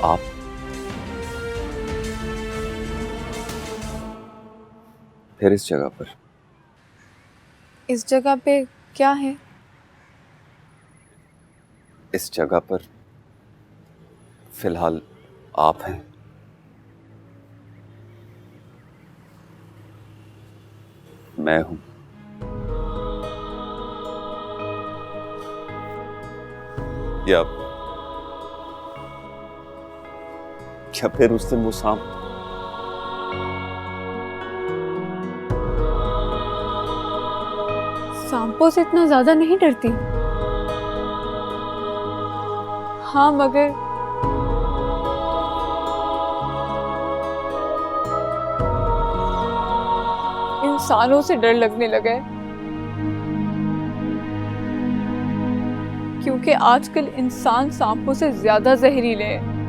आप फिर इस जगह पर? इस जगह पे क्या है? इस जगह पर फिलहाल आप हैं। मैं हूं। या क्या फिर उस दिन वो सांप? सांपों से इतना ज्यादा नहीं डरती। हाँ, मगर इंसानों से डर लगने लगा है, क्योंकि आजकल इंसान सांपों से ज्यादा जहरीले हैं।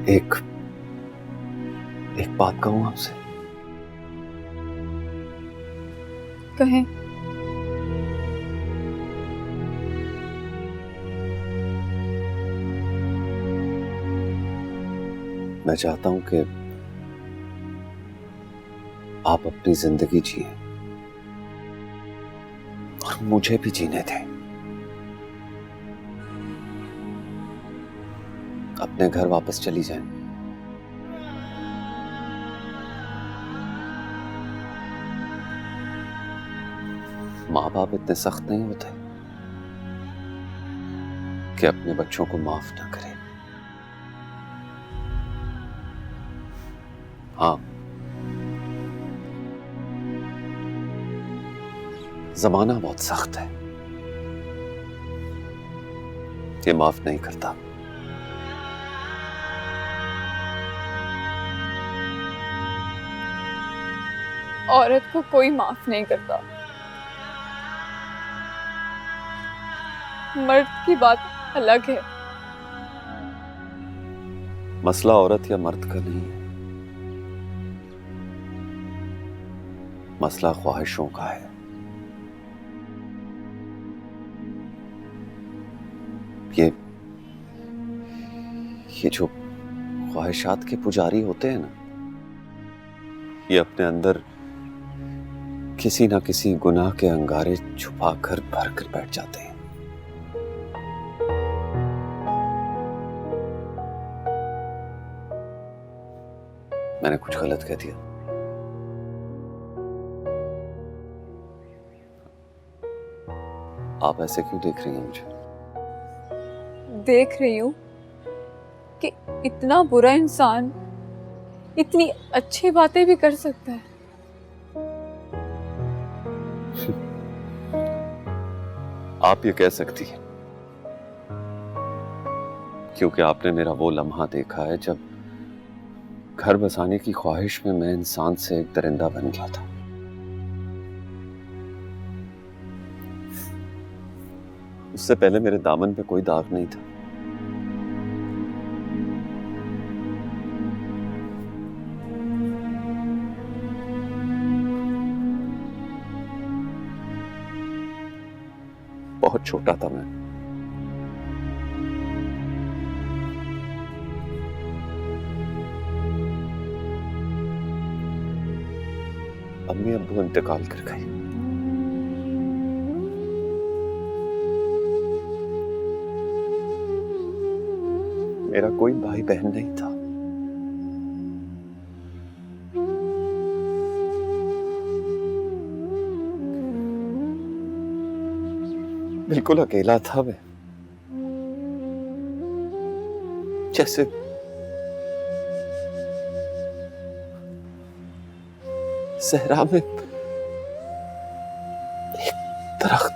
एक एक बात कहूं आपसे? कहें। मैं चाहता हूं कि आप अपनी जिंदगी जिए और मुझे भी जीने दें। अपने घर वापस चली जाएं। माँ बाप इतने सख्त नहीं होते कि अपने बच्चों को माफ ना करें। हाँ, जमाना बहुत सख्त है, ये माफ नहीं करता। औरत को कोई माफ नहीं करता। मर्द की बात अलग है। मसला औरत या मर्द का नहीं है, मसला ख्वाहिशों का है। ये ये जो ख्वाहिशात के पुजारी होते हैं ना, ये अपने अंदर किसी ना किसी गुनाह के अंगारे छुपा कर भर कर बैठ जाते हैं। मैंने कुछ गलत कह दिया? आप ऐसे क्यों देख रही हैं मुझे? देख रही हूँ कि इतना बुरा इंसान इतनी अच्छी बातें भी कर सकता है। आप ये कह सकती हैं क्योंकि आपने मेरा वो लम्हा देखा है जब घर बसाने की ख्वाहिश में मैं इंसान से एक दरिंदा बन गया था। उससे पहले मेरे दामन पे कोई दाग नहीं था। बहुत छोटा था मैं। अम्मी अब्बू इंतकाल कर गए। मेरा कोई भाई बहन नहीं था। बिल्कुल अकेला था मैं, जैसे सहरा में एक दरख्त।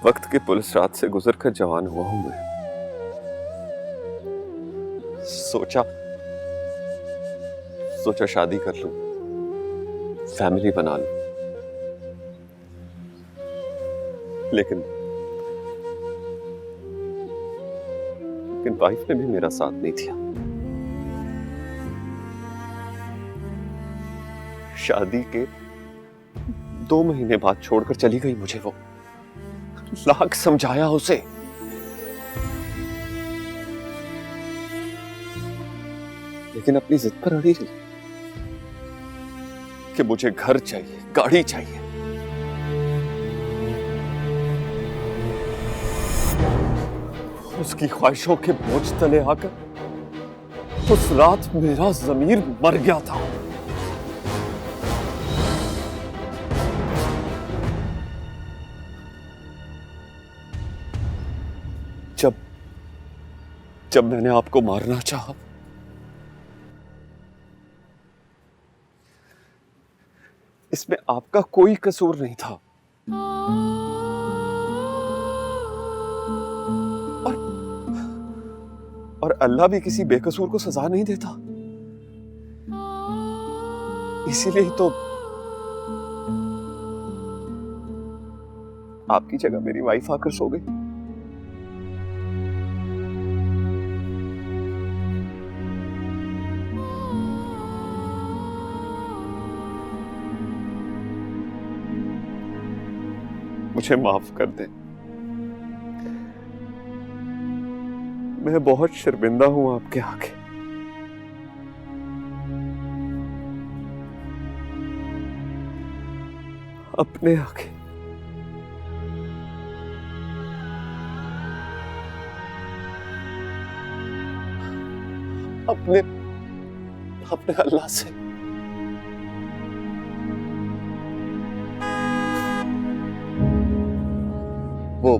वक्त की पुलिस रात से गुजर कर जवान हुआ हूं मैं। सोचा शादी कर लूं, फैमिली बना लूं, लेकिन लेकिन वाइफ ने भी मेरा साथ नहीं दिया। शादी के 2 महीने बाद छोड़कर चली गई मुझे वो। लाख समझाया उसे, लेकिन अपनी जिद पर अड़ी रही कि मुझे घर चाहिए, गाड़ी चाहिए। उसकी ख्वाहिशों के बोझ तले आकर उस रात मेरा ज़मीर मर गया था। जब मैंने आपको मारना चाहा, इसमें आपका कोई कसूर नहीं था। और अल्लाह भी किसी बेकसूर को सजा नहीं देता। इसीलिए ही तो आपकी जगह मेरी वाइफ आकर सो गई। मुझे माफ कर दे, मैं बहुत शर्मिंदा हूं आपके आगे। अपने आगे। अपने अपने अल्लाह से। वो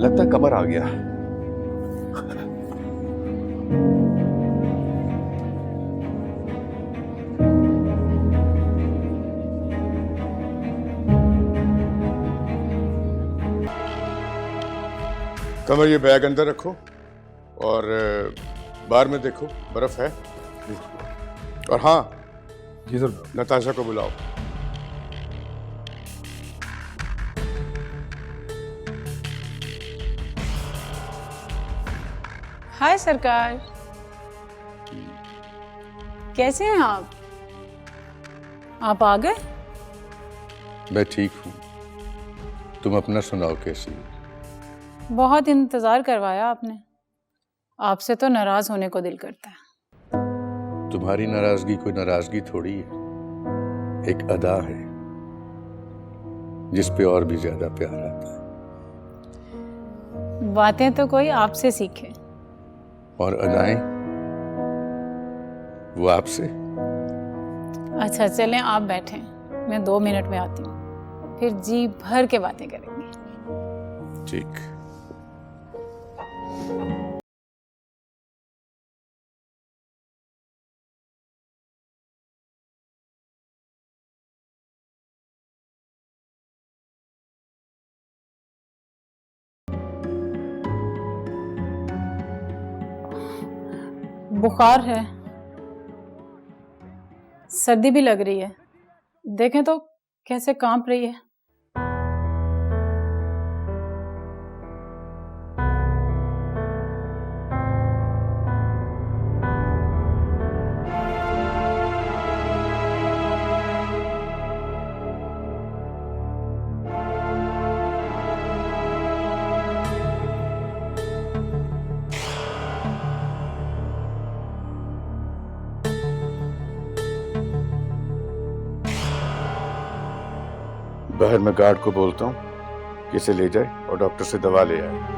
लगता है कमर आ गया। कमर, ये बैग अंदर रखो और बाहर में देखो बर्फ है। और हाँ जी सर, नताशा को बुलाओ। हाय सरकार, कैसे हैं आप? आप आ गए? मैं ठीक हूँ, तुम अपना सुनाओ, कैसी? बहुत इंतजार करवाया आपने। आपसे तो नाराज होने को दिल करता है। तुम्हारी नाराजगी कोई नाराजगी थोड़ी है, एक अदा है जिस पे और भी ज्यादा प्यार आता है। बातें तो कोई आपसे सीखे और अदाएं वो आपसे। अच्छा चलें, आप बैठें, मैं 2 मिनट में आती हूँ, फिर जी भर के बातें करेंगे। ठीक। बुखार है, सर्दी भी लग रही है, देखें तो कैसे कांप रही है। बाहर मैं गार्ड को बोलता हूँ कि इसे ले जाए और डॉक्टर से दवा ले आए।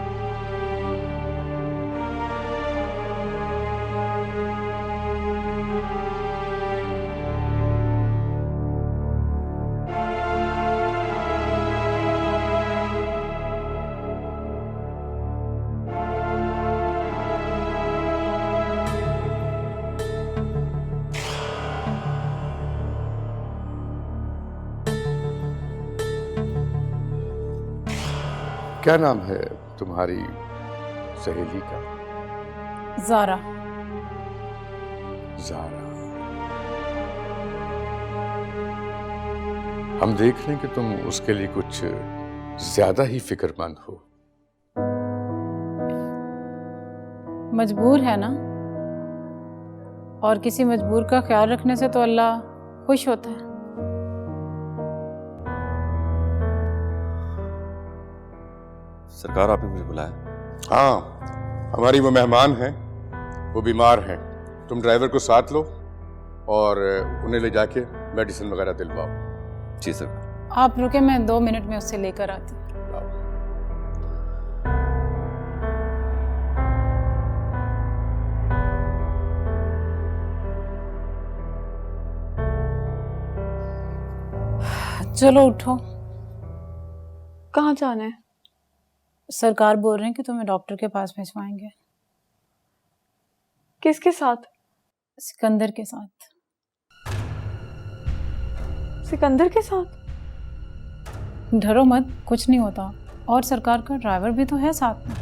क्या नाम है तुम्हारी सहेली का? ज़ारा। ज़ारा। हम देख रहे हैं कि तुम उसके लिए कुछ ज्यादा ही फिक्रमंद हो। मजबूर है ना, और किसी मजबूर का ख्याल रखने से तो अल्लाह खुश होता है। सरकार आपने मुझे बुलाया? हाँ, हमारी वो मेहमान हैं, वो बीमार हैं। तुम ड्राइवर को साथ लो और उन्हें ले जाके मेडिसिन वगैरह दिलवाओ। जी सरकार। आप रुके, मैं 2 मिनट में उससे लेकर आती हूँ। चलो उठो। कहाँ जाना है? सरकार बोल रहे हैं कि तुम्हें डॉक्टर के पास भिजवाएंगे। किसके साथ? सिकंदर के साथ। सिकंदर के साथ? डरो मत, कुछ नहीं होता। और सरकार का ड्राइवर भी तो है साथ में।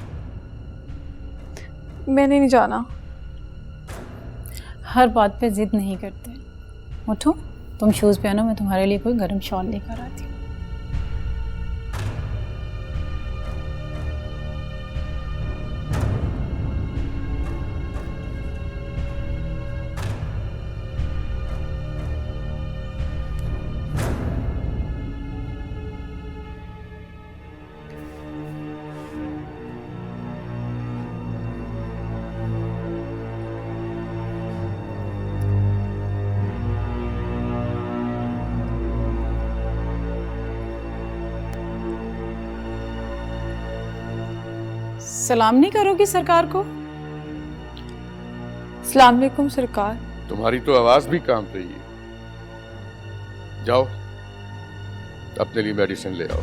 मैंने नहीं जाना। हर बात पे जिद नहीं करते। उठो, तुम शूज़ पहनो, मैं तुम्हारे लिए कोई गर्म शॉल लेकर आती हूँ। सलाम नहीं करोगी सरकार को? अस्सलाम वालेकुम सरकार। तुम्हारी तो आवाज भी कांप रही है। जाओ, अपने लिए मेडिसिन ले आओ।